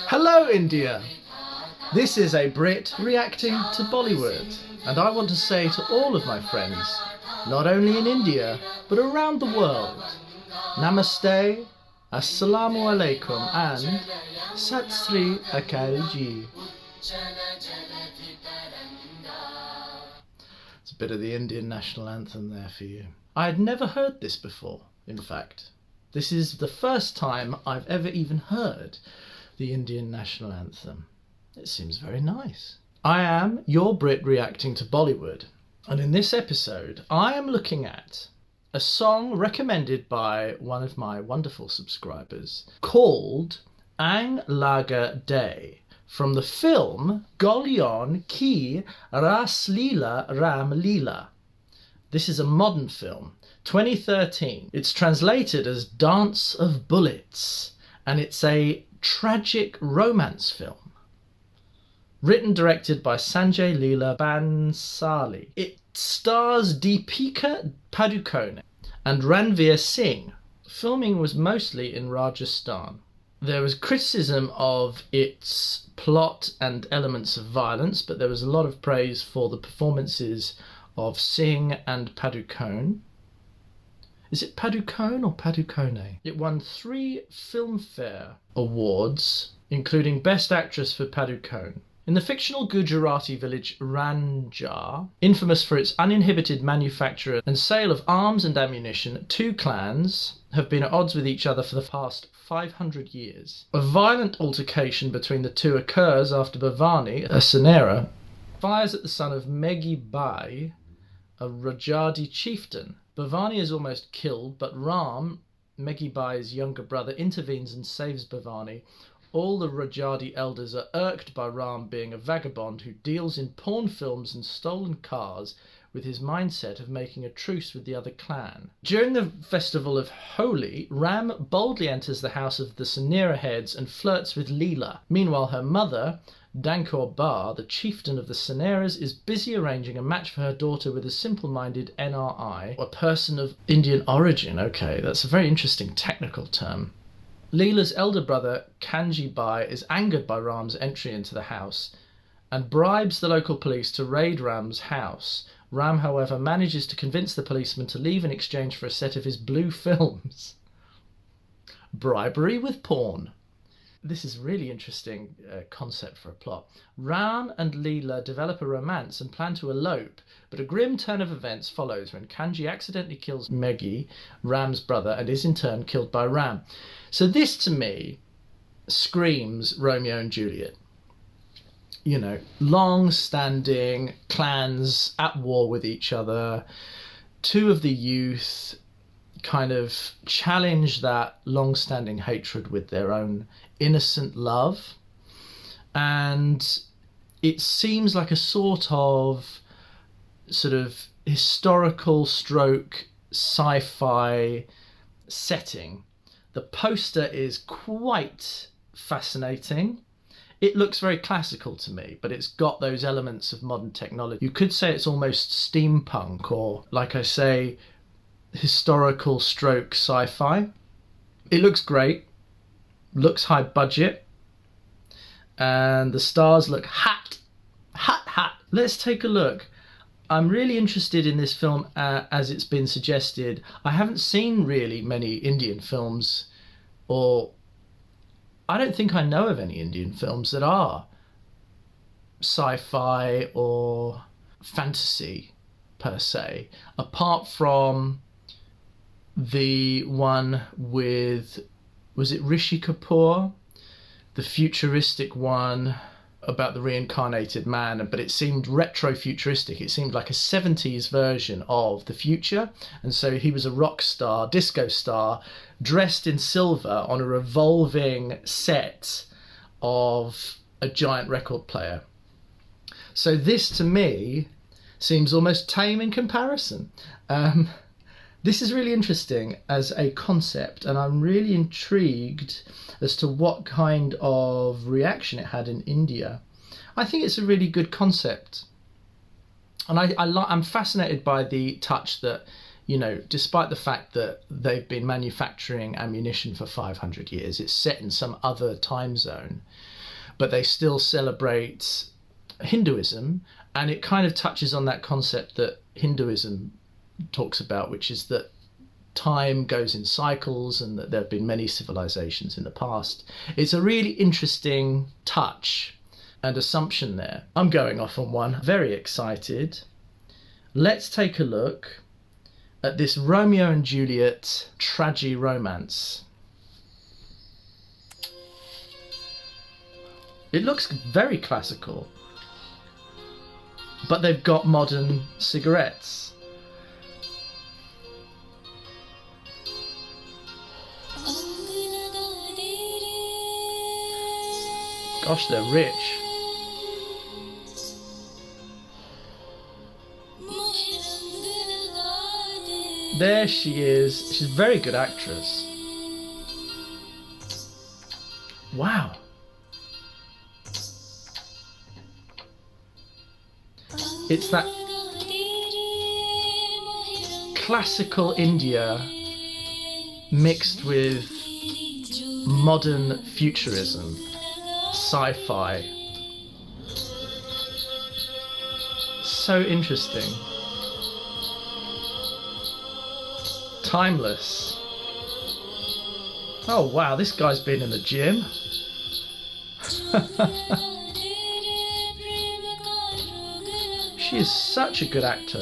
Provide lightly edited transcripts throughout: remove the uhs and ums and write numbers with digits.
Hello India! This is a Brit reacting to Bollywood, and I want to say to all of my friends, not only in India, but around the world, Namaste, Assalamu Alaikum and Sat Sri Akal Ji. It's a bit of the Indian national anthem there for you. I had never heard this before, in fact. This is the first time I've ever even heard the Indian national anthem. It seems very nice. I am your Brit reacting to Bollywood, and in this episode I am looking at a song recommended by one of my wonderful subscribers called ANG LAGA Day from the film GOLIYON ki RASLEELA LEELA. This is a modern film, 2013. It's translated as Dance of Bullets, and it's a tragic romance film. Written, directed by Sanjay Leela Bansali. It stars Deepika Padukone and Ranveer Singh. Filming was mostly in Rajasthan. There was criticism of its plot and elements of violence, but there was a lot of praise for the performances of Singh and Padukone. Is it Padukone or Padukone? It won 3 Filmfare Awards, including Best Actress for Padukone. In the fictional Gujarati village Ranjar, infamous for its uninhibited manufacture and sale of arms and ammunition, 2 clans have been at odds with each other for the past 500 years. A violent altercation between the 2 occurs after Bhavani, a Senera, fires at the son of Meghi Bai, a Rajadi chieftain. Bhavani is almost killed, but Ram, Meghi Bai's younger brother, intervenes and saves Bhavani. All the Rajadi elders are irked by Ram being a vagabond who deals in porn films and stolen cars, with his mindset of making a truce with the other clan. During the festival of Holi, Ram boldly enters the house of the Senera heads and flirts with Leela. Meanwhile, her mother, Dankaur Bar, the chieftain of the Seneras, is busy arranging a match for her daughter with a simple-minded NRI, a person of Indian origin. Okay, that's a very interesting technical term. Leela's elder brother, Kanji Bai, is angered by Ram's entry into the house and bribes the local police to raid Ram's house. Ram, however, manages to convince the policeman to leave in exchange for a set of his blue films. Bribery with porn. This is a really interesting concept for a plot. Ram and Leela develop a romance and plan to elope, but a grim turn of events follows when Kanji accidentally kills Meghi, Ram's brother, and is in turn killed by Ram. So this, to me, screams Romeo and Juliet. You know, long-standing clans at war with each other. 2 of the youth kind of challenge that long-standing hatred with their own innocent love, and it seems like a sort of historical stroke sci-fi setting. The poster is quite fascinating. It looks very classical to me, but it's got those elements of modern technology. You could say it's almost steampunk, or, like I say, historical stroke sci-fi. It looks great, looks high budget, and the stars look hot. Let's take a look. I'm really interested in this film, as it's been suggested. I haven't seen really many Indian films, or I don't think I know of any Indian films that are sci-fi or fantasy per se, apart from the one with, was it Rishi Kapoor? The futuristic one about the reincarnated man, but it seemed retro-futuristic. It seemed like a 70s version of the future, and so he was a rock star, disco star, dressed in silver on a revolving set of a giant record player. So this, to me, seems almost tame in comparison. This is really interesting as a concept, and I'm really intrigued as to what kind of reaction it had in India. I think it's a really good concept, and I'm fascinated by the touch that You know, despite the fact that they've been manufacturing ammunition for 500 years, it's set in some other time zone, but they still celebrate Hinduism, and it kind of touches on that concept that Hinduism talks about, which is that time goes in cycles and that there have been many civilizations in the past. It's a really interesting touch and assumption there. I'm going off on one. Very excited. Let's take a look at this Romeo and Juliet tragi-romance. It looks very classical, but they've got modern cigarettes. Gosh, they're rich. There she is. She's a very good actress. Wow. It's that classical India mixed with modern futurism, sci-fi. So interesting. Timeless. Oh wow, this guy's been in the gym. She is such a good actor.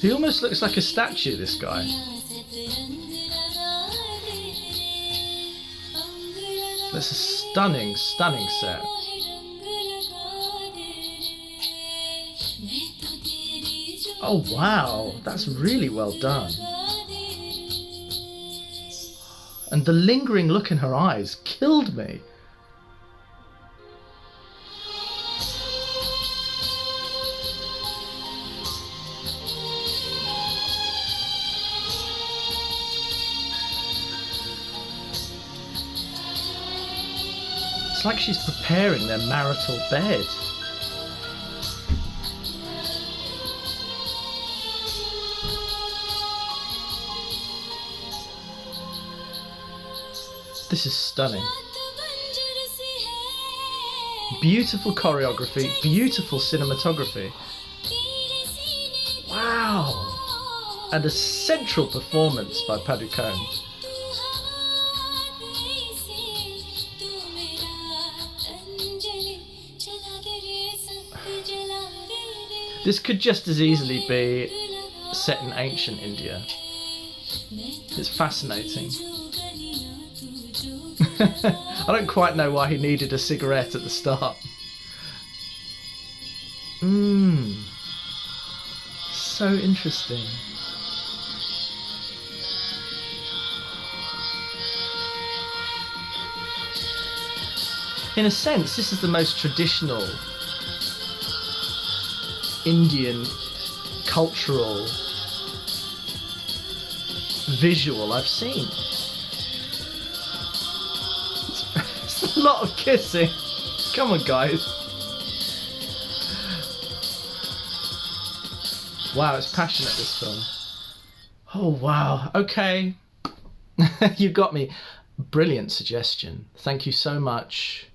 He almost looks like a statue, this guy. That's a stunning, stunning set. Oh wow, that's really well done. And the lingering look in her eyes killed me. It's like she's preparing their marital bed. This is stunning. Beautiful choreography, beautiful cinematography. Wow! And a central performance by Padukone. This could just as easily be set in ancient India. It's fascinating. I don't quite know why he needed a cigarette at the start. So interesting. In a sense, this is the most traditional Indian cultural visual I've seen. It's a lot of kissing. Come on, guys. Wow, it's passionate, this film. Oh, wow. Okay. You got me. Brilliant suggestion. Thank you so much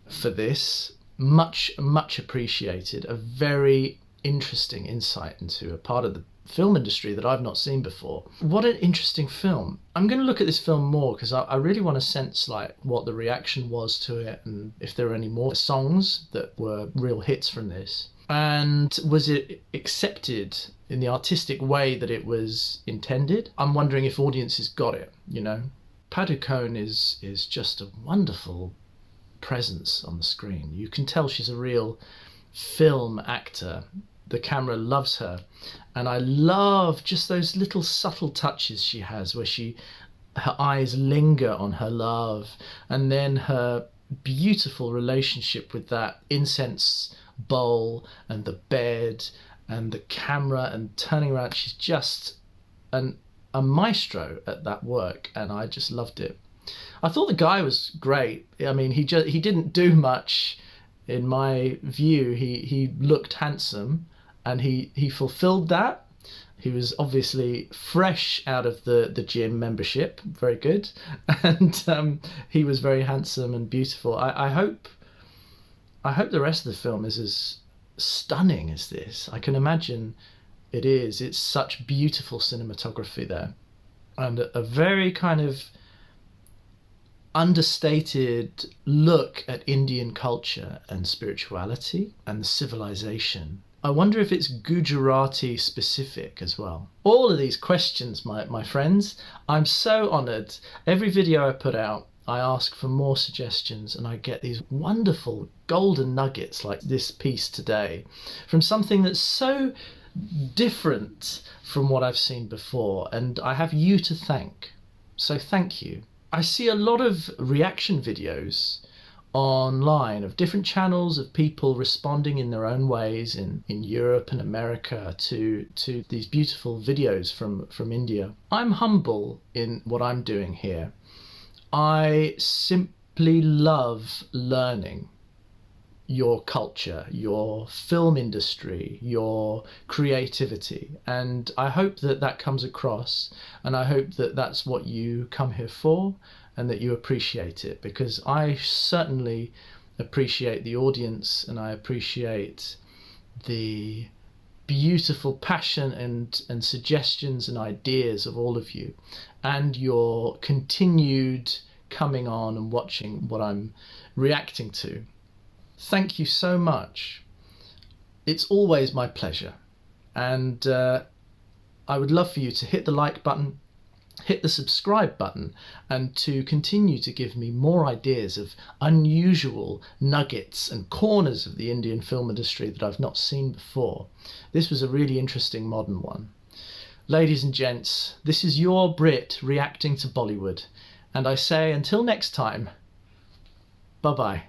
for this. Much, much appreciated. A very interesting insight into a part of the film industry that I've not seen before. What an interesting film. I'm going to look at this film more because I really want to sense like what the reaction was to it and if there are any more songs that were real hits from this. And was it accepted in the artistic way that it was intended? I'm wondering if audiences got it, you know. Padukone is just a wonderful presence on the screen. You can tell she's a real film actor. The camera loves her, and I love just those little subtle touches she has where her eyes linger on her love, and then her beautiful relationship with that incense bowl and the bed and the camera and turning around. She's just an a maestro at that work, and I just loved it. I thought the guy was great. I mean, he didn't do much in my view. He looked handsome, and he fulfilled that. He was obviously fresh out of the gym membership, very good, and he was very handsome and beautiful. I hope the rest of the film is as stunning as this. I can imagine it is. It's such beautiful cinematography there, and a very kind of understated look at Indian culture and spirituality and civilization. I wonder if it's Gujarati specific as well. All of these questions, my friends, I'm so honoured. Every video I put out, I ask for more suggestions, and I get these wonderful golden nuggets like this piece today from something that's so different from what I've seen before, and I have you to thank. So thank you. I see a lot of reaction videos online of different channels of people responding in their own ways in Europe and America to these beautiful videos from India. I'm humble in what I'm doing here. I simply love learning your culture, your film industry, your creativity, and I hope that that comes across, and I hope that that's what you come here for, and that you appreciate it, because I certainly appreciate the audience, and I appreciate the beautiful passion and suggestions and ideas of all of you, and your continued coming on and watching what I'm reacting to. Thank you so much. It's always my pleasure, and I would love for you to hit the like button, hit the subscribe button, and to continue to give me more ideas of unusual nuggets and corners of the Indian film industry that I've not seen before. This was a really interesting modern one. Ladies and gents, this is your Brit reacting to Bollywood, and I say until next time, bye-bye.